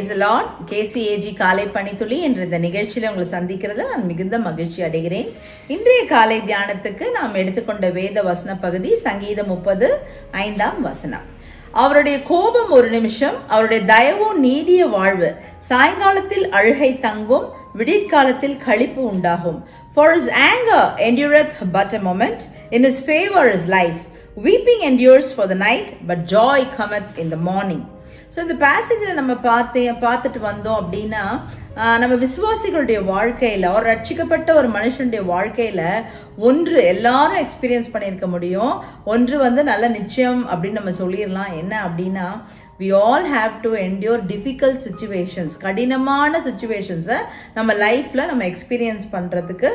Praise the Lord. கேசிஏஜி காலை பணித்துளி என்ற இந்த நிகழ்ச்சியில் உங்களை சந்திக்கிறது நான் மிகுந்த மகிழ்ச்சி அடைகிறேன். இன்றைய காலை தியானத்துக்கு நாம் எடுத்துக்கொண்ட வேத வசன பகுதி சங்கீதம் 30:5 அவருடைய கோபம் ஒரு நிமிஷம், அவருடைய தயவோ நீடிய வாழ்வு. சாயங்காலத்தில் அழுகை தங்கும், விடிற்காலத்தில் களிப்பு உண்டாகும். For his anger endureth but a moment, in his favor is life. Weeping endures for the night, but joy cometh in the morning. So இந்த பேசேஜில் நம்ம பார்த்துட்டு வந்தோம் அப்படின்னா, நம்ம விசுவாசிகளுடைய வாழ்க்கையில் ஒரு ரட்சிக்கப்பட்ட ஒரு மனுஷனுடைய வாழ்க்கையில் ஒன்று எல்லாரும் எக்ஸ்பீரியன்ஸ் பண்ணியிருக்க முடியும். ஒன்று நல்ல நிச்சயம் அப்படின்னு நம்ம சொல்லிடலாம். என்ன அப்படின்னா, we all have to endure difficult situations. கடினமான சிச்சுவேஷன்ஸை நம்ம லைஃப்பில் நம்ம எக்ஸ்பீரியன்ஸ் பண்ணுறதுக்கு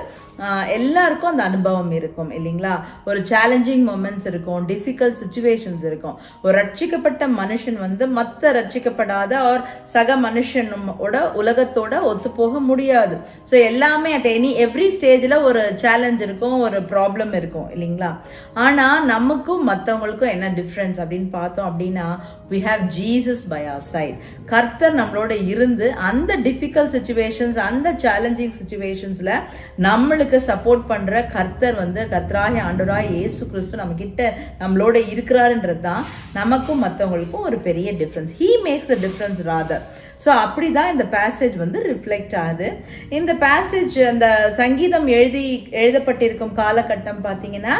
எல்லாருக்கும் அந்த அனுபவம் இருக்கும் இல்லைங்களா? ஒரு சேலஞ்சிங் மொமெண்ட்ஸ் இருக்கும், டிஃபிகல்ட் சிச்சுவேஷன்ஸ் இருக்கும். ஒரு ரட்சிக்கப்பட்ட மனுஷன் மற்ற ரட்சிக்கப்படாத ஒரு சக மனுஷனோட உலகத்தோட ஒத்து போக முடியாது. ஸோ எல்லாமே அட் எவ்ரி ஸ்டேஜில் ஒரு சேலஞ்ச் இருக்கும், ஒரு ப்ராப்ளம் இருக்கும் இல்லைங்களா? ஆனால் நமக்கும் மற்றவங்களுக்கும் என்ன டிஃப்ரென்ஸ் அப்படின்னு பார்த்தோம் அப்படின்னா, we have Jesus by our side. கர்த்தர் நம்மளோட இருந்து அந்த டிஃபிகல்ட் சிச்சுவேஷன்ஸ், அந்த சேலஞ்சிங் சிச்சுவேஷன்ஸ்ல நம்மளுக்கு சப்போர்ட் பண்ற கர்த்தர் கர்த்தராகிய ஆண்டவராகிய இயேசு கிறிஸ்து நம்ம கிட்ட நம்மளோட இருக்கிறாருன்றது தான் நமக்கும் மற்றவங்களுக்கும் ஒரு பெரிய difference. He makes a difference rather. So அப்படிதான் இந்த பேசேஜ் ரிஃப்ளெக்ட் ஆகுது. இந்த பேசேஜ் அந்த சங்கீதம் எழுதப்பட்டிருக்கும் காலகட்டம் பார்த்தீங்கன்னா,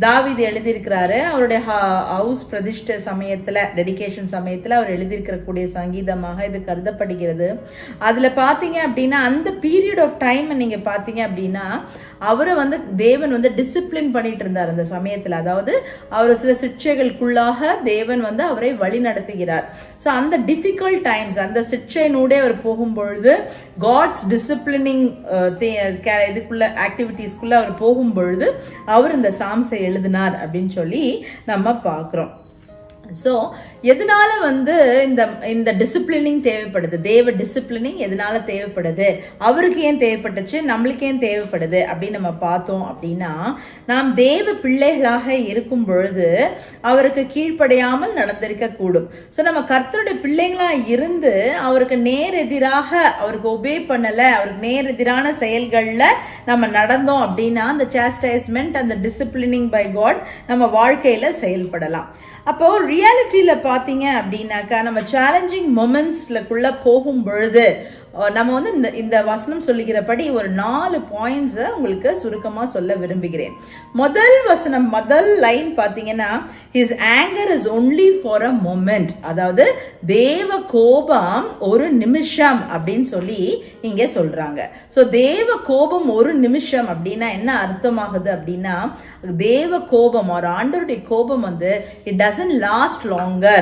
தாவீது எழுதியிருக்கிறாரு. அவருடைய ஹவுஸ் பிரதிஷ்டை சமயத்தில், டெடிகேஷன் சமயத்தில் அவர் எழுதியிருக்கக்கூடிய சங்கீதமாக இது கருதப்படுகிறது. அதில் பார்த்தீங்க அப்படின்னா, அந்த பீரியட் ஆஃப் டைம் நீங்கள் பார்த்தீங்க அப்படின்னா, அவரை தேவன் டிசிப்ளின் பண்ணிட்டு இருந்தார் அந்த சமயத்தில். அதாவது அவர் சில சிக்ஷைகளுக்குள்ளாக தேவன் அவரை வழி நடத்துகிறார். ஸோ அந்த டிஃபிகல்ட் டைம்ஸ், அந்த சிக்ஷைனூடே அவர் போகும்பொழுது, காட்ஸ் டிசிப்ளினிங் இதுக்குள்ள ஆக்டிவிட்டீஸ்க்குள்ள அவர் போகும்பொழுது அவர் இந்த சாம்ஸை எழுதினார் அப்படின்னு சொல்லி நம்ம பார்க்குறோம். ஸோ எதனால இந்த டிசிப்ளினிங் தேவைப்படுது, தேவ டிசிப்ளினிங் எதனால தேவைப்படுது, அவருக்கு ஏன் தேவைப்பட்டுச்சு, நம்மளுக்கு ஏன் தேவைப்படுது அப்படின்னு நம்ம பார்த்தோம் அப்படின்னா, நாம் தேவ பிள்ளைகளாக இருக்கும் பொழுது அவருக்கு கீழ்ப்படையாமல் நடந்திருக்க கூடும். ஸோ நம்ம கர்த்தருடைய பிள்ளைகளா இருந்து அவருக்கு நேர் எதிராக, அவருக்கு ஒபே பண்ணல, அவருக்கு நேர் எதிரான செயல்கள்ல நம்ம நடந்தோம் அப்படின்னா, அந்த சாஸ்டைஸ்மெண்ட், அந்த டிசிப்ளினிங் பை காட் நம்ம வாழ்க்கையில செயல்படலாம். அப்போ ரியாலிட்டியில பாத்தீங்க அப்படின்னாக்கா, நம்ம சேலஞ்சிங் மொமெண்ட்ஸ்லக்குள்ள போகும் பொழுது நம்ம இந்த வசனம் சொல்லுகிறபடி ஒரு 4 பாயிண்ட்ஸ் உங்களுக்கு சுருக்கமா சொல்ல விரும்புகிறேன். முதல் வசனம், முதல் லைன் பாத்தீங்கன்னா, his anger is only for a moment. அதாவது தேவ கோபம் ஒரு நிமிஷம் அப்படின்னு சொல்லி இங்க சொல்றாங்க. சோ தேவ கோபம் ஒரு நிமிஷம் அப்படின்னா என்ன அர்த்தமாகுது அப்படின்னா, தேவ கோபம் ஒரு ஆண்டவருடைய கோபம் it doesn't last longer.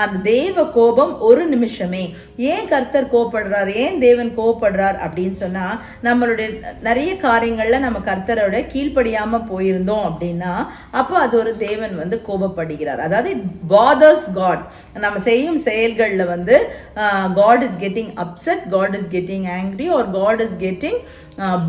அந்த தேவ கோபம் ஒரு நிமிஷமே. ஏன் கர்த்தர் கோபப்படுறார், ஏன் தேவன் கோபப்படுறார் அப்படின்னு சொன்னா, நம்மளுடைய நிறைய காரியங்கள்ல நம்ம கர்த்தரோட கீழ்ப்படியாம போயிருந்தோம் அப்படின்னா, அப்போ அது ஒரு தேவன் கோபப்படுகிறார். அதாவது it bothers God. நம்ம செய்யும் செயல்கள்ல God is getting upset, God is getting angry, or God is getting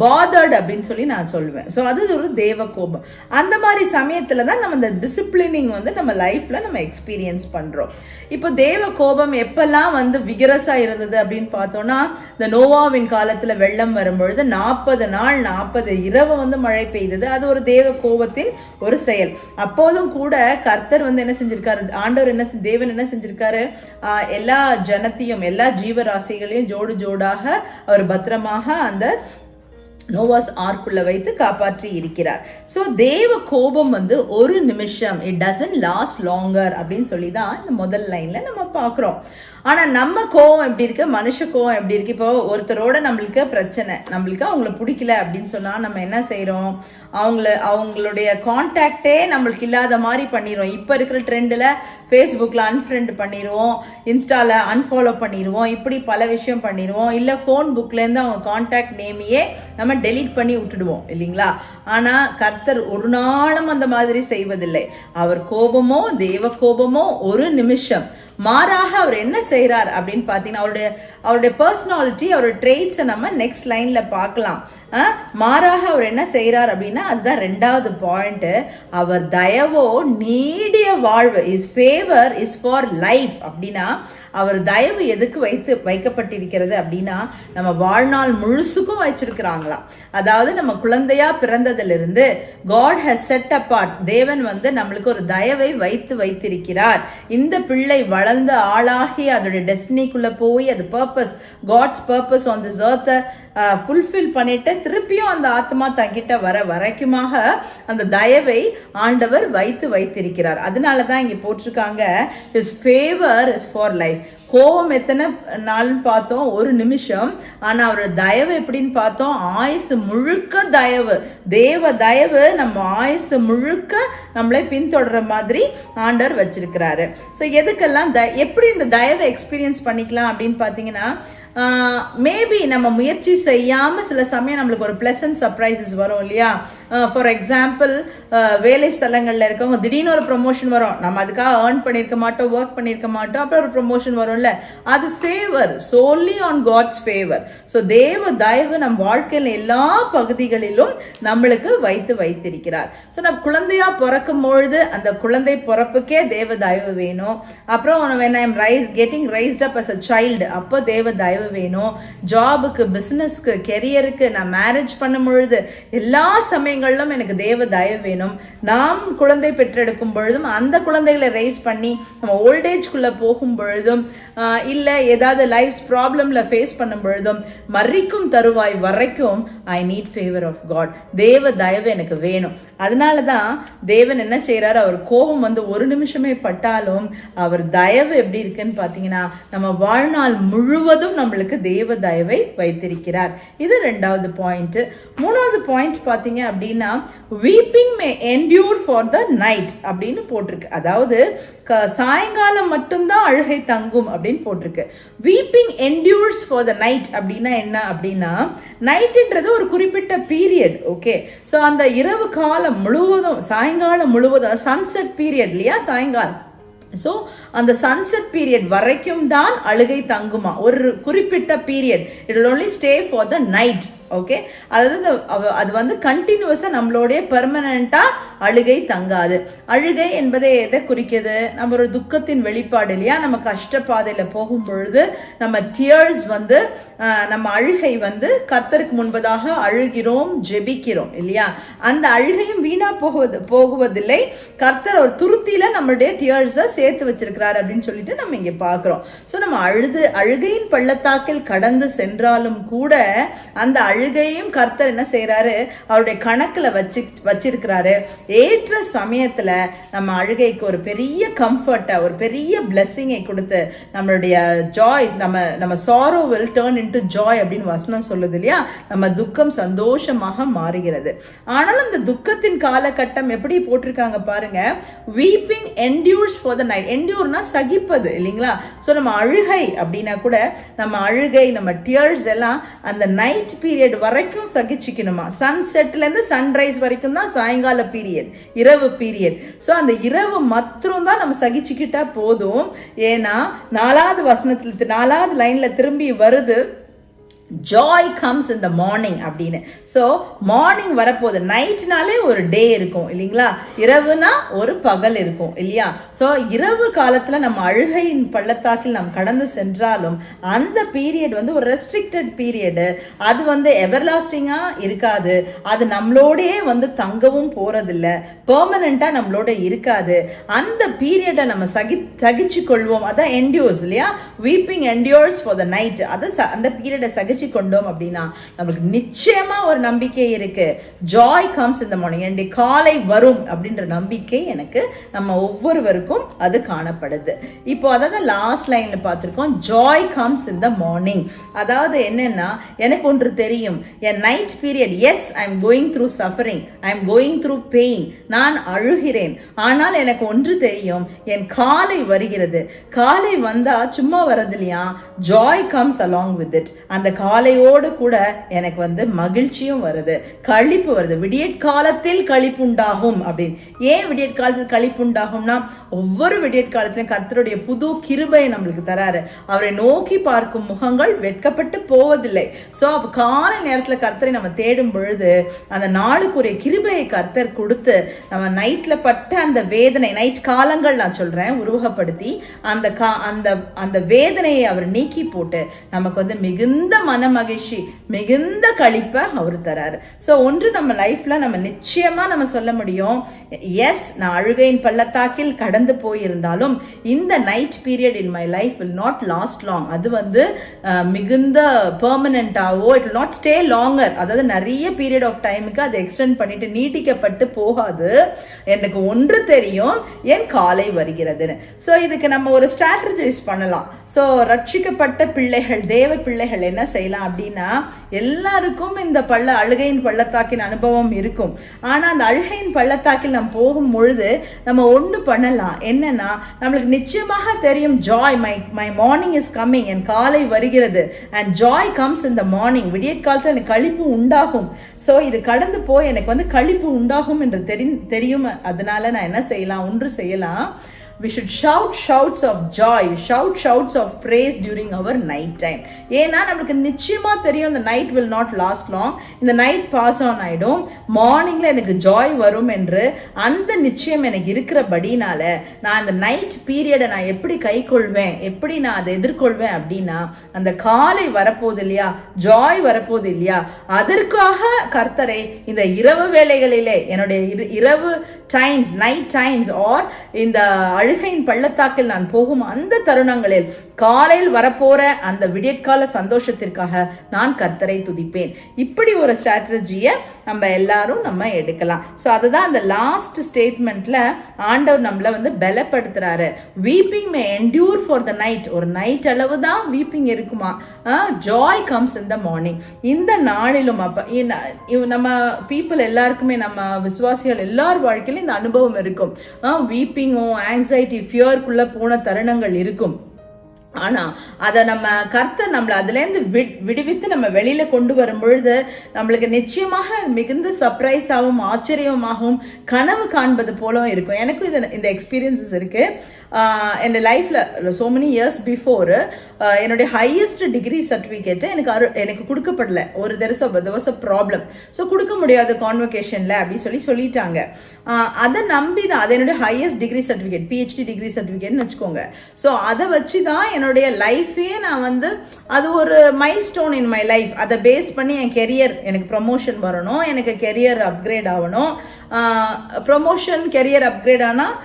bothered அப்படின்னு சொல்லி நான் சொல்லுவேன். ஸோ அது ஒரு தேவ கோபம். அந்த மாதிரி சமயத்துல தான் நம்ம இந்த டிசிப்ளினிங் நம்ம லைஃப்ல நம்ம எக்ஸ்பீரியன்ஸ் பண்றோம். இப்போ தேவ கோபம் எப்பெல்லாம் விகரஸா இருந்தது அப்படின்னு பார்த்தோம்னா, இந்த நோவாவின் காலத்துல வெள்ளம் வரும்பொழுது 40 நாள் 40 இரவு மழை பெய்தது. அது ஒரு தேவ கோபத்தின் ஒரு செயல். அப்போதும் கூட கர்த்தர் என்ன செஞ்சிருக்காரு, ஆண்டவர் தேவன் என்ன செஞ்சிருக்காரு, எல்லா ஜனத்தையும், எல்லா ஜீவராசிகளையும் ஜோடு ஜோடாக அவர் பத்திரமாக அந்த நோவாஸ் ஆர்க்குள்ள வைத்து காப்பாற்றி இருக்கிறார். ஸோ தேவ கோபம் ஒரு நிமிஷம், இட் டசன்ட் லாஸ்ட் லாங்கர் அப்படின்னு சொல்லி தான் இந்த முதல் லைன்ல நம்ம பார்க்குறோம். ஆனா நம்ம கோவம் எப்படி இருக்கு, மனுஷ கோவம் எப்படி இருக்கு? இப்போ ஒருத்தரோட நம்மளுக்கு பிரச்சனை, நம்மளுக்கு அவங்கள பிடிக்கல அப்படின்னு சொன்னா நம்ம என்ன செய்யறோம், அவங்களுடைய கான்டாக்டே நம்மளுக்கு இல்லாத மாதிரி பண்ணிடுவோம். இப்போ இருக்கிற ட்ரெண்டில் ஃபேஸ்புக்கில் அன்ஃப்ரெண்ட் பண்ணிடுவோம், இன்ஸ்டாவில் அன்ஃபாலோ பண்ணிடுவோம், இப்படி பல விஷயம் பண்ணிடுவோம். இல்லை ஃபோன் புக்லேருந்து அவங்க கான்டாக்ட் நேமையே நம்ம டெலீட் பண்ணி விட்டுடுவோம் இல்லைங்களா? ஆனால் கர்த்தர் ஒரு நாளும் அந்த மாதிரி செய்வதில்லை. அவர் கோபமோ, தேவ கோபமோ ஒரு நிமிஷம். மாறாக அவர் என்ன செய்யறார் அப்படின்னு பார்த்தீங்கன்னா, அவருடைய பர்சனாலிட்டி, அவருடைய ட்ரெய்ட்ஸை நம்ம நெக்ஸ்ட் லைன்ல பார்க்கலாம். மாறாக அவர் என்ன செய்யறார் அப்படின்னா, அதுதான் 2வது பாயிண்ட். அவர் தயவோ நீடிய வாழ்வு, is favour is for life அப்படின்னா, அவர் தயவு எதுக்கு வைக்கப்பட்டிருக்கிறது அப்படின்னா நம்ம வாழ்நாள் முழுசுக்கும் வச்சிருக்கிறாங்களாம். அதாவது நம்ம குழந்தையா பிறந்ததிலிருந்து God has set apart, தேவன் நம்மளுக்கு ஒரு தயவை வைத்திருக்கிறார். இந்த பிள்ளை வளர்ந்து ஆளாகி அதோட டெஸ்டினிக்குள்ள போய் அது purpose, God's purpose on this earth fulfil பண்ணிட்டு திருப்பியும் அந்த ஆத்மா தங்கிட்ட வர வரைக்குமாக அந்த தயவை ஆண்டவர் வைத்திருக்கிறார். அதனாலதான் இங்க போட்டிருக்காங்க his favor is for life. கோபம் எத்தனை நாள்னு பார்த்தோம், ஒரு நிமிஷம். ஆனா அவரோட தயவு எப்படின்னு பார்த்தோம், ஆயுசு முழுக்க தயவு. தேவ தயவு நம்ம ஆயுசு முழுக்க நம்மளை பின்தொடர மாதிரி ஆண்டவர் வச்சிருக்கிறாரு. ஸோ எதுக்கெல்லாம் எப்படி இந்த தயவை எக்ஸ்பீரியன்ஸ் பண்ணிக்கலாம் அப்படின்னு பார்த்தீங்கன்னா, மேபி நம்ம முயற்சி செய்யாம சில சமயம் நம்மளுக்கு ஒரு பிளசன்ட் சர்ப்ரைசஸ் வரும் இல்லையா. ஃபார் எக்ஸாம்பிள், வேலை ஸ்தலங்கள்ல இருக்கவங்க திடீர்னு ஒரு ப்ரொமோஷன் வரும், நம்ம அதுக்காக ஏர்ன் பண்ணியிருக்க மாட்டோம், ஒர்க் பண்ணியிருக்க மாட்டோம், அப்புறம் ஒரு ப்ரொமோஷன் வரும்ல, அது favour, solely on God's favour. So தேவ தயவு நம் வாழ்க்கையில் எல்லா பகுதிகளிலும் நம்மளுக்கு வைத்திருக்கிறார். ஸோ நம்ம குழந்தையா பிறக்கும் பொழுது அந்த குழந்தை பிறப்புக்கே தேவ தயவு வேணும். அப்புறம் when I am getting raised up as a child, அப்போ தேவ தயவு வேணும். ஜாபுக்கு, பிசினஸ்க்கு, கெரியருக்கு, நான் மேரேஜ் பண்ணும் பொழுது எல்லா சமயங்களிலும் எனக்கு தேவ தயவு வேணும். நாம் குழந்தை பெற்றெடுக்கும் பொழுதும் அந்த குழந்தைகளை ரைஸ் பண்ணி நம்ம ஓல்டேஜ்குள்ள போகும் பொழுதும் இல்ல ஏதாவது லைஃப் ப்ராப்ளம்ல ஃபேஸ் பண்ணும் பொழுதும் மறிக்கும் தருவாய் வரைக்கும் I need favour of God. தேவ தயவு எனக்கு வேணும். அதனாலதான் தேவன் என்ன செய்யறாரு, அவர் கோபம் ஒரு நிமிஷமே பட்டாலும் அவர் தயவு எப்படி இருக்குன்னு பாத்தீங்கன்னா நம்ம வாழ்நாள் முழுவதும் நம்மளுக்கு தேவ தயவை வைத்திருக்கிறார். இது 2வது பாயிண்ட். 3வது பாயிண்ட் பாத்தீங்க அப்படின்னா, weeping may endure for the night அப்படின்னு போட்டிருக்கு. அதாவது சாயங்காலம் மட்டும்தான் அழுகை தங்கும் அப்படின்னு போட்டிருக்கு. Weeping endures for the night அப்படின்னா என்ன அப்படின்னா, நைட்ன்றது ஒரு குறிப்பிட்ட பீரியட். ஓகே, ஸோ அந்த இரவு காலம் முழுவதும், சாயங்காலம் முழுவதும், சன்செட் பீரியட் இல்லையா சாயங்காலம். ஸோ அந்த சன்செட் பீரியட் வரைக்கும் தான் அழுகை தங்குமா, ஒரு குறிப்பிட்ட period. It will only stay for the night. Okay, அதாவது அது கண்டினியூஸா நம்மளுடைய பெர்மனண்டா அழுகை தங்காது. அழுகை என்பதை எதை குறிக்குது, நம்ம ஒரு துக்கத்தின் வெளிப்பாடு இல்லையா. நம்ம கஷ்டப்பாதையில போகும் பொழுது நம்ம டியர்ஸ் நம்ம அழுகை கர்த்தருக்கு முன்பதாக அழுகிறோம், ஜெபிக்கிறோம் இல்லையா. அந்த அழுகையும் வீணா போகுவதில்லை. கர்த்தர் ஒரு துருத்தியில நம்மளுடைய டியர்ஸை சேர்த்து வச்சிருக்கிறார் அப்படின்னு சொல்லிட்டு நம்ம இங்க பாக்குறோம். ஸோ நம்ம அழுகையின் பள்ளத்தாக்கில் கடந்து சென்றாலும் கூட அந்த அழுகையும் கர்த்தர் என்ன செய்யறாரு, அவருடைய கணக்குல வச்சிருக்கிறாரு. ஏற்ற சமயத்துல நம்ம அழுகைக்கு ஒரு பெரிய கம்ஃபர்ட்டை, ஒரு பெரிய பிளெஸிங்கை கொடுத்து நம்மளுடைய ஜாய்ஸ், நம்ம sorrow will turn into Joy அப்படின்னு வசனம் சொல்லுது இல்லையா. நம்ம துக்கம் சந்தோஷமாக மாறுகிறது. ஆனாலும் அந்த துக்கத்தின் காலகட்டம் எப்படி போட்டிருக்காங்க பாருங்க, weeping endures for the night. என்டியூர்னா சகிப்பது இல்லைங்களா. ஸோ நம்ம அழுகை அப்படின்னா கூட நம்ம அழுகை, நம்ம டியர்ஸ் எல்லாம் அந்த நைட் பீரியட் வரைக்கும் சகிச்சுக்கணுமா. சன்செட்ல இருந்து சன்ரைஸ் வரைக்கும் தான் சாயங்கால பீரியட், இரவு பீரியட். ஸோ அந்த இரவு மாத்திரம் தான் நம்ம சகிச்சுக்கிட்டா போதும். ஏன்னா 4வது வசனத்துல 4வது லைன்ல திரும்பி வருது, joy comes in the morning அப்படின்னு. ஸோ மார்னிங் வரப்போகுது. நைட்னாலே ஒரு டே இருக்கும் இல்லைங்களா, இரவுனா ஒரு பகல் இருக்கும் இல்லையா. ஸோ இரவு காலத்துல நம்ம அழுகையின் பள்ளத்தாக்கில் நாம் கடந்து சென்றாலும் அந்த பீரியட் ஒரு ரெஸ்ட்ரிக்டட் பீரியடு. அது எவர்லாஸ்டிங்கா இருக்காது. அது நம்மளோடயே தங்கவும் போறதில்லை, பெர்மனண்டா நம்மளோட இருக்காது. அந்த பீரியடை நம்ம சகிச்சு கொள்வோம். அதான் என்டியூர்ஸ் இல்லையா, weeping endures for the night. அந்த பீரியடை சகிச்சு கொண்டோம் அப்படின்னா நமக்கு நிச்சயமா ஒரு நம்பிக்கை இருக்கு. Joy comes in the morning. என்னுடைய காலை வரும் அப்படின்ற நம்பிக்கை எனக்கு நம்ம ஒவ்வொருவருக்கும் அது காணப்படுது. இப்போ அதாவது லாஸ்ட் லைன்ல பார்த்திருக்கோம், joy comes in the morning. அதாவது என்னன்னா, எனக்கு ஒன்று தெரியும், என் night period, as I am going through suffering, I am going through pain, நான் அழுகிறேன். ஆனால் எனக்கு ஒன்று தெரியும், என் காலை வருகிறது. காலை வந்தா சும்மா வரது இல்லையா, Joy comes along with it. அந்த காலையோடு கூட எனக்கு வந்து மகிழ்ச்சியும் வருது, களிப்பு வருது. விடியற்காலத்தில் களிப்பு உண்டாகும் அப்படின்னு. ஏன் விடியற்காலத்தில் களிப்பு உண்டாகும்னா, ஒவ்வொரு விடியற்காலத்திலும் கர்த்தருடைய புது கிருபையை நம்மளுக்கு தராரு. அவரை நோக்கி பார்க்கும் முகங்கள் வெட்கப்பட்டு போவதில்லை. சோ அப்ப காலை நேரத்துல கர்த்தரை நம்ம தேடும் பொழுது அந்த நாளுக்குரிய கிருபையை கர்த்தர் கொடுத்து நம்ம நைட்ல பட்ட அந்த வேதனை, நைட் காலங்கள் நான் சொல்றேன் உருவகப்படுத்தி, அந்த வேதனையை அவர் நீக்கி போட்டு நமக்கு வந்து மிகுந்த மன மகிழ்ச்சி, மிகுந்த களிப்பை அவர் தராரு. சோ ஒன்று நம்ம லைஃப்ல நம்ம நிச்சயமா நம்ம சொல்ல முடியும், எஸ் நான் அழுகையின் பள்ளத்தாக்கில் கடந்து போயிருந்தாலும் இந்த night period in my life will not last long. அது வந்து மிகுந்த பெர்மனண்டாவோ it will not stay longer. அதாவது நிறைய பீரியட் ஆஃப் டைமுக்கு அது எக்ஸ்டெண்ட் பண்ணிட்டு நீட்டிக்கப்பட்டு போகாது. எனக்கு ஒன்று தெரியும், என் காலை வருகிறதுன்னு. சோ இதுக்கு நம்ம ஒரு ஸ்ட்ராட்டஜைஸ் பண்ணலாம். சோ ரட்சிக்கப்பட்ட பிள்ளைகள், தேவ பிள்ளைகள் என்ன செய்யலாம் அப்படின்னா, எல்லாருக்கும் இந்த அழுகையின் பள்ளத்தாக்கின் அனுபவம் இருக்கும். ஆனா அந்த அழுகையின் பள்ளத்தாக்கில் நம்ம போகும் பொழுது நம்ம ஒண்ணு பண்ணலாம். என்னன்னா, நம்மளுக்கு நிச்சயமாக தெரியும், joy my morning is coming, என் காலை வருகிறது. And joy comes in the morning. விடியற்காலத்தில் எனக்கு களிப்பு உண்டாகும். சோ இது கடந்து போய் எனக்கு வந்து களிப்பு உண்டாகும் என்று தெரியும். அதனால நான் என்ன செய்யலாம், ஒன்று செய்யலாம். We should shout shouts of joy, shout shouts of praise during our night time. ஏன்னா நமக்கு நிச்சயமா தெரியும், the night will not last long. இந்த night pass on ஆயிடும், மார்னிங்ல எனக்கு ஜாய் வரும் என்று அந்த நிச்சயம் எனக்கு இருக்கிறபடினால நான் அந்த நைட் பீரியடை நான் எப்படி கை கொள்வேன், எப்படி நான் அதை எதிர்கொள்வேன் அப்படின்னா, அந்த காலை வரப்போது இல்லையா, ஜாய் வரப்போது இல்லையா, அதற்காக கர்த்தரை இந்த இரவு வேளைகளிலே, என்னுடைய இரவு டைம்ஸ், நைட் டைம்ஸ், ஆர் இந்த அழுகையின் பள்ளத்தாக்கில் நான் போகும் அந்த தருணங்களில் காலையில் வரப்போற அந்த விடியற்கால சந்தோஷத்திற்காக நான் கர்த்தரை துதிப்பேன். இப்படி ஒரு ஸ்ட்ராட்டஜியை நம்ம எல்லாரும் நம்ம எடுக்கலாம். ஸோ அதுதான் அந்த லாஸ்ட் ஸ்டேட்மெண்ட்ல ஆண்டவர் நம்மள வந்து பலப்படுத்துறாரு. Weeping may endure for the night. ஒரு நைட் அளவு தான் வீப்பிங் இருக்குமா, joy comes in the morning. இந்த நாளிலும் அப்ப நம்ம பீப்புள் எல்லாருக்குமே, நம்ம விசுவாசிகள் எல்லார் வாழ்க்கையிலும் இந்த அனுபவம் இருக்கும். வீப்பிங்கோ, ஆங்ஸைட்டி, ஃபியர்க்குள்ள போன தருணங்கள் இருக்கும். ஆனா அதை நம்ம கர்த்தர் நம்மள அதுல இருந்து விடுவித்து நம்ம வெளியில கொண்டு வரும் பொழுது நம்மளுக்கு நிச்சயமாக மிகுந்த சர்ப்ரைஸாகவும் ஆச்சரியமாகவும் கனவு காண்பது போலவும் இருக்கும். எனக்கும் இந்த எக்ஸ்பீரியன்சஸ் இருக்கு. என் லைஃப்ல so many years before என்னுடைய ஹையஸ்ட் டிகிரி சர்டிபிகேட் எனக்கு கொடுக்கப்படல. ஒரு there was a problem. So கொடுக்க முடியாது கான்வொகேஷன்ல அப்படின்னு சொல்லிட்டாங்க. அதை நம்பி தான், அது என்னுடைய highest degree certificate, PhD degree சர்டிபிகேட்னு வச்சுக்கோங்க. ஸோ அதை வச்சு தான் என்னுடைய லைஃபே நான் வந்து, அது ஒரு mile stone in my life. அதை பேஸ் பண்ணி என் கெரியர், எனக்கு ப்ரமோஷன் வரணும், எனக்கு கெரியர் அப்கிரேட் ஆகணும். ப்ரமோஷன் கெரியர் அப்கிரேட் ஆனால்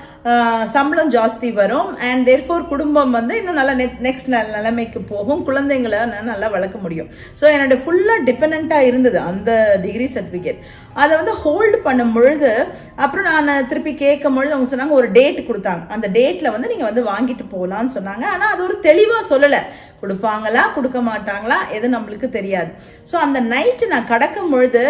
சம்பளம் ஜாஸ்தி வரும். அண்ட் தேர்ஃபோர் குடும்பம் வந்து இன்னும் நல்லா நெக்ஸ்ட் நிலைமைக்கு போகும், குழந்தைங்களை நல்லா வளர்க்க முடியும். ஸோ என்னோட ஃபுல்லாக டிபெண்ட்டாக இருந்தது அந்த டிகிரி சர்டிஃபிகேட். அதை வந்து ஹோல்டு பண்ணும் பொழுது அப்புறம் நான் திருப்பி கேட்கும் பொழுது அவங்க சொன்னாங்க, ஒரு டேட் கொடுத்தாங்க. அந்த டேட்டில் வந்து நீங்கள் வந்து வாங்கிட்டு போகலான்னு சொன்னாங்க. ஆனால் அது ஒரு தெளிவாக சொல்லலை, கொடுப்பாங்களா கொடுக்க மாட்டாங்களா எது நம்மளுக்கு தெரியாது. ஸோ அந்த நைட்டு நான் கடக்கும் பொழுது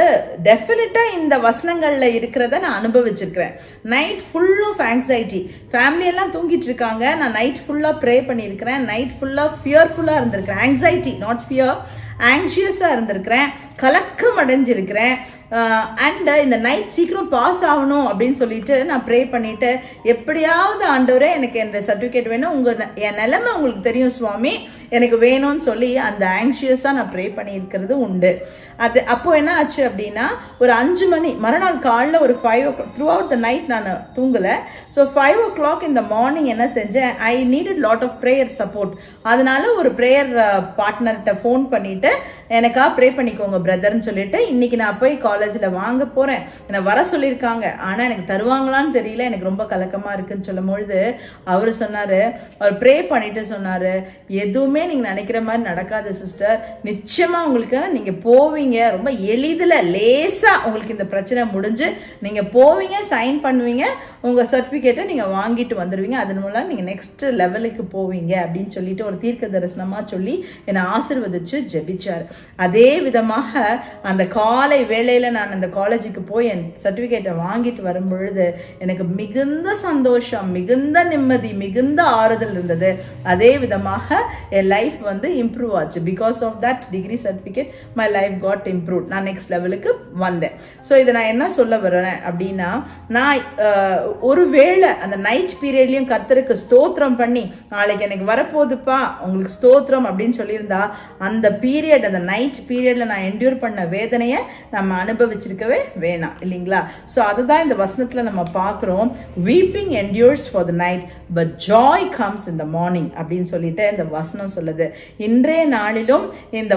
டெஃபினட்டா இந்த வசனங்கள்ல இருக்கிறத நான் அனுபவிச்சிருக்கிறேன். Night full of anxiety, family எல்லாம் தூங்கிட்டு இருக்காங்க, நான் நைட் ஃபுல்லா ப்ரே பண்ணியிருக்கிறேன். நைட் ஃபுல்லா ஃபியர்ஃபுல்லா இருந்திருக்கிறேன். ஆங்ஸைட்டி, நாட் ஃபியர், ஆங்ஷியஸா இருந்திருக்கிறேன், கலக்கம் அடைஞ்சிருக்கிறேன். அண்ட் இந்த நைட் சீக்கிரம் பாஸ் ஆகணும் அப்படின்னு சொல்லிட்டு நான் ப்ரே பண்ணிட்டு, எப்படியாவது ஆண்டவரே எனக்கு என் சர்டிஃபிகேட் வேணும், என் நிலைமை உங்களுக்கு தெரியும் சுவாமி, எனக்கு வேணும்னு சொல்லி அந்த ஆங்ஷியஸா நான் ப்ரே பண்ணியிருக்கிறது உண்டு. அது அப்போ என்ன ஆச்சு அப்படின்னா, ஒரு 5 மணி மறுநாள் காலைல ஒரு 5 o'clock through out the night நான் தூங்கல. ஸோ 5 o'clock இந்த மார்னிங் என்ன செஞ்சேன், I needed lot of prayer support. அதனால ஒரு ப்ரேயர் பார்ட்னர்கிட்ட ஃபோன் பண்ணிட்டு, எனக்கா ப்ரே பண்ணிக்கோங்க பிரதர்ன்னு சொல்லிட்டு, இன்னைக்கு நான் போய் காலேஜில் வாங்க போறேன், என்னை வர சொல்லியிருக்காங்க, ஆனால் எனக்கு தருவாங்களான்னு தெரியல, எனக்கு ரொம்ப கலக்கமா இருக்குன்னு சொல்லும் பொழுது அவர் சொன்னாரு, அவர் ப்ரே பண்ணிட்டு சொன்னாரு, எதுவுமே நீங்க நினைக்கிற மாதிரி நடக்காது சிஸ்டர், நிச்சயமா உங்களுக்கு நீங்க போவீங்க, ரொம்ப எளிதில் லேசா உங்களுக்கு இந்த பிரச்சனை முடிஞ்சு நீங்க போவீங்க, சைன் பண்ணுவீங்க, உங்க சர்டிபிகேட்டை நீங்க வாங்கிட்டு வந்துடுவீங்க, அதன் மூலம் நீங்க நெக்ஸ்ட் லெவலுக்கு போவீங்க அப்படின்னு சொல்லிட்டு ஒரு தீர்க்க தரிசனமா சொல்லி என்னை ஆசீர்வதிச்சு ஜெபிச்சார். அதே விதமாக அந்த காலை வேளையில நான் அந்த காலேஜுக்கு போய் என் சர்டிபிகேட்டை வாங்கிட்டு வரும் பொழுது எனக்கு மிகுந்த சந்தோஷம், மிகுந்த நிம்மதி, மிகுந்த ஆறுதல் இருந்தது. அதே விதமாக என் லைஃப் வந்து இம்ப்ரூவ் ஆச்சு. Because of that degree certificate my life got improve. நான் நெக்ஸ்ட் லெவலுக்கு வந்தேன். ஸோ இதை நான் என்ன சொல்ல வரேன் அப்படின்னா, நான் ஒருவேளை அந்த நைட் பீரியட்லயும் கர்த்தருக்கு ஸ்தோத்திரம் பண்ணி நாளைக்கு எனக்கு வரப்போகுதுப்பா உங்களுக்கு ஸ்தோத்திரம் அப்படின்னு சொல்லியிருந்தா, அந்த பீரியட், அந்த நைட் பீரியட்ல நான் என்டியூர் பண்ண வேதனையை நம்ம அனுபவிச்சிருக்கவே வேணாம் இல்லைங்களா? ஸோ அதுதான் இந்த வசனத்துல நம்ம பார்க்கிறோம். Weeping endures for the night but joy comes in the morning அப்படின்னு சொல்லிட்டு இந்த வசனம் சொல்லுது. இன்றைய நாளிலும் இந்த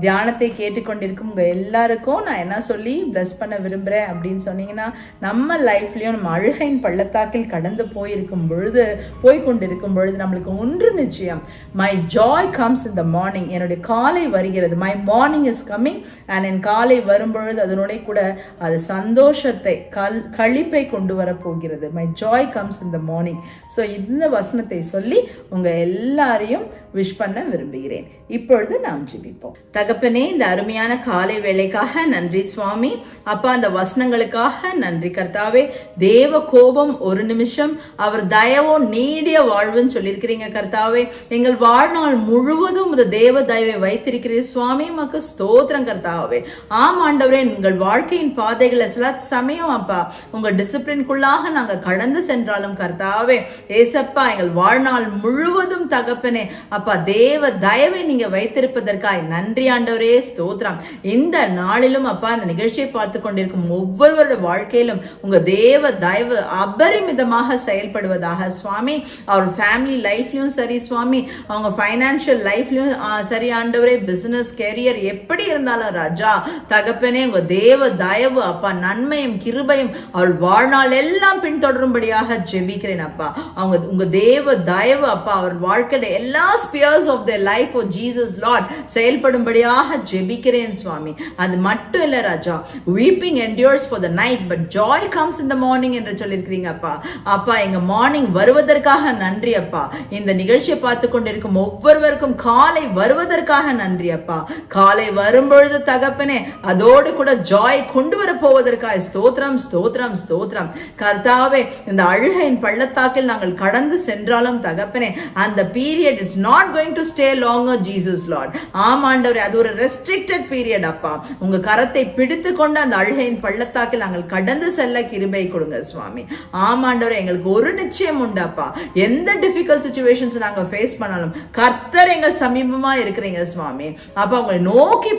தியானத்தை கேட்டுக்கொண்டிருக்கும் உங்க எல்லாருக்கும் நான் என்ன சொல்லி பிளஸ் பண்ண விரும்புறேன் அப்படின்னு சொன்னீங்கன்னா, நம்ம லைஃப்லயும் நம்ம அழுகையின் பள்ளத்தாக்கில் கடந்து போய்கொண்டிருக்கும் பொழுது நம்மளுக்கு ஒன்று நிச்சயம், my joy comes in the morning. என்னுடைய காலை வருகிறது, my morning is coming. And என் காலை வரும்பொழுது அதனுடைய கூட அது சந்தோஷத்தை, களிப்பை கொண்டு வர போகிறது. My joy comes in the morning. So இந்த வசனத்தை சொல்லி உங்க எல்லாரையும் விஷ் பண்ண விரும்புகிறேன். இப்பொழுது நாம் ஜெபிப்போம். தகப்பனே, இந்த அருமையான காலை வேளைக்காக நன்றி சுவாமி. அப்பா, அந்த வசனங்களுக்காக நன்றி கர்த்தாவே. தேவ கோபம் ஒரு நிமிஷம், அவர் தயவோ நீடிய வாழ்வுன்னு சொல்லியிருக்கிறீங்க கர்த்தாவே. எங்கள் வாழ்நாள் முழுவதும் இந்த தேவ தயவை வைத்திருக்கிறீர் சுவாமி. மக்கு ஸ்தோத்திரம் கர்த்தாவே. ஆம் ஆண்டவரே, எங்கள் வாழ்க்கையின் பாதைகளை சில சமயம் அப்பா உங்க டிசிப்ளின்குள்ளாக நாங்க கடந்து சென்றாலும் கர்த்தாவே ஏசப்பா, எங்கள் வாழ்நாள் முழுவதும் தகப்பனே அப்பா தேவ தயவை நீங்க வைத்திருப்பதற்காய் நன்றி ஆண்டவரே, ஸ்தோத்திரம். இந்த நாளிலும் அப்பா இந்த நிகழ்ச்சியை பார்த்து கொண்டிருக்கும் ஒவ்வொருவருடைய வாழ்க்கையிலும் உங்க தேவ தயவு அபரிமிதமாக செயல்படுவதாக சுவாமி. அவர் ஃபேமிலி லைஃப்லயும் சரி சுவாமி, அவங்க பைனான்சியல் லைஃப்லயும் சரி ஆண்டவரே, பிசினஸ் கேரியர் எப்படி இருந்தாலும் ராஜா தகப்பனே உங்க தேவ தயவு அப்பா நன்மையும் கிருபையும் அவள் வாழ்நாள் எல்லாம் பின்தொடரும்படியாக ஜெபிக்கிறேன் அப்பா. அவங்க உங்க தேவ தயவு அப்பா அவர் வாழ்க்கையில எல்லா spheres of their life for Jesus Lord செயல்படும்படியாக ஜெபிக்கிறேன் சுவாமி. அது மட்டும் இல்ல ராஜா, weeping endures for the night but joy comes in the morning என்று சொல்லியிருக்கிறீங்க அப்பா. அப்பா, எங்க மார்னிங் வருவதற்காக நன்றி அப்பா. இந்த நிகழ்ச்சியை பார்த்து கொண்டிருக்கும் ஒவ்வொருவருக்கும் காலை வருவதற்காக நன்றி அப்பா. காலை வரும்பொழுது தகப்பனே அதோடு கூட ஜாய் கொண்டு வர போவதற்காக ஸ்தோத்திரம் ஸ்தோத்திரம் ஸ்தோத்திரம் கர்த்தாவே. இந்த அழுகையின் பள்ளத்தாக்கில் நாங்கள் கடந்து சென்றாலும் தகப்பனே அந்த period it's not going to stay longer Jesus Lord. ஆமாண்டவரே, அது ஒரு ரெஸ்ட்ரிக்டட் பீரியட் அப்பா. உங்க கரத்தை பிடித்து கொண்டு அந்த அழுகையின் பள்ளத்தாக்கில் நாங்கள் கடந்து செல்ல கிருபை கொடுங்க சுவாமி. ஆமாண்டவரே, எங்களுக்கு ஒரு நிச்சயம் உண்டு அப்பா. எந்த டிஃபிகல்ட் சிச்சுவேஷன்ஸ் நாங்க ஃபேஸ் பண்ணாலும் கர்த்தர் எங்கள் சமீபமா இருக்கிறீங்க சுவாமி. அப்பா, உங்களை நோக்கி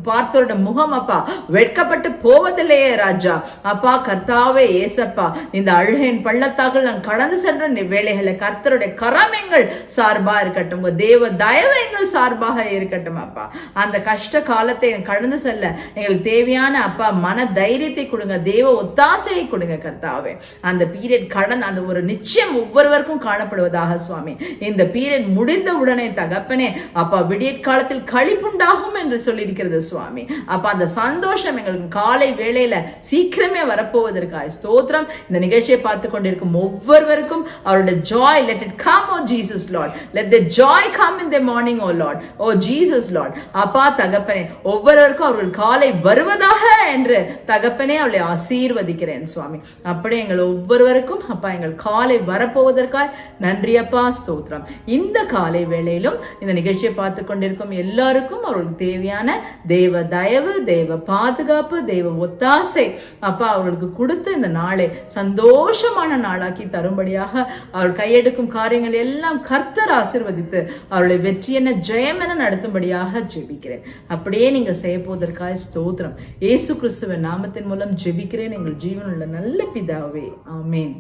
பார்த்தோட முகம் அப்பா வெட்கப்பட்டு போவதில்லையே ராஜா. அப்பா கர்த்தாவே ஏசப்பா, இந்த அழுகையின் பள்ளத்தாக்கில் நாங்கள் கடந்து சென்ற வேலைகளை கர்த்தருடைய கரம் எங்கள் சார்பா இருக்கட்டும், உங்க தேவ தயவு எங்கள் சார்பாக இருக்கட்டும் அப்பா. அந்த கஷ்ட காலத்தை கடந்து செல்ல எங்களுக்கு தேவையான அப்பா மன தைரியத்தை கொடுங்க, தேவ ஒத்தாசையை கொடுங்க கர்த்தாவே. அந்த பீரியட் கடந்து அந்த ஒரு நிச்சயம் ஒவ்வொருவருக்கும் காணப்படுவதாக சுவாமி. இந்த பீரியட் முடிந்த உடனே தகப்பனே அப்பா விடியற் காலத்தில் களிப்புண்டாகும் என்று சொல்லி இருக்கிறது சுவாமி. அப்ப அந்த சந்தோஷம் எங்களுக்கு காலை வேளையில சீக்கிரமே வரப்போவதற்காக ஸ்தோத்திரம். இந்த நிகழ்ச்சியை பார்த்து கொண்டிருக்கும் ஒவ்வொருவருக்கும் அவருடைய joy, let it come, oh Jesus Lord. Let the joy come in the morning, oh Lord. Oh Jesus Lord. அப்பா தகப்பனே, ஒவ்வொருவருக்கும் அவர்கள் காலை வருவதாக என்று தகப்பனே அவளை ஆசீர்வதிக்கிறேன் சுவாமி. அப்படியே எங்கள் ஒவ்வொருவருக்கும் அப்பா எங்கள் காலை வரப்போவதற்காக நன்றி அப்பா, ஸ்தோத்திரம். இந்த காலை வேளையிலும் இந்த நிகழ்ச்சியை பார்த்து கொண்டிருக்கும் எல்லாருக்கும் அவர்களுக்கு தேவையான தேவ தயவு, தேவ பாதுகாப்பு, தேவ ஒத்தாசை அப்பா அவர்களுக்கு கொடுத்து இந்த நாளை சந்தோஷமான நாளாக்கி தரும்படியாக அவர் கையெடுக்கும் காரியங்கள் எல்லாம் கர்த்தர் ஆசீர்வதித்து அவர்களை வெற்றி என ஜெயம் என நடத்தும்படியாக ஜெபிக்கிறேன். அப்படியே நீங்க செய்ய போவதற்காக ஸ்தோத்திரம். இயேசு கிறிஸ்துவின் நாமத்தின் மூலம் ஜெபிக்கிறேன் எங்கள் ஜீவனுள்ள நல்ல பிதாவே, ஆமென்.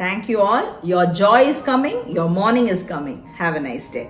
Thank you all. Your joy is coming. Your morning is coming. Have a nice day.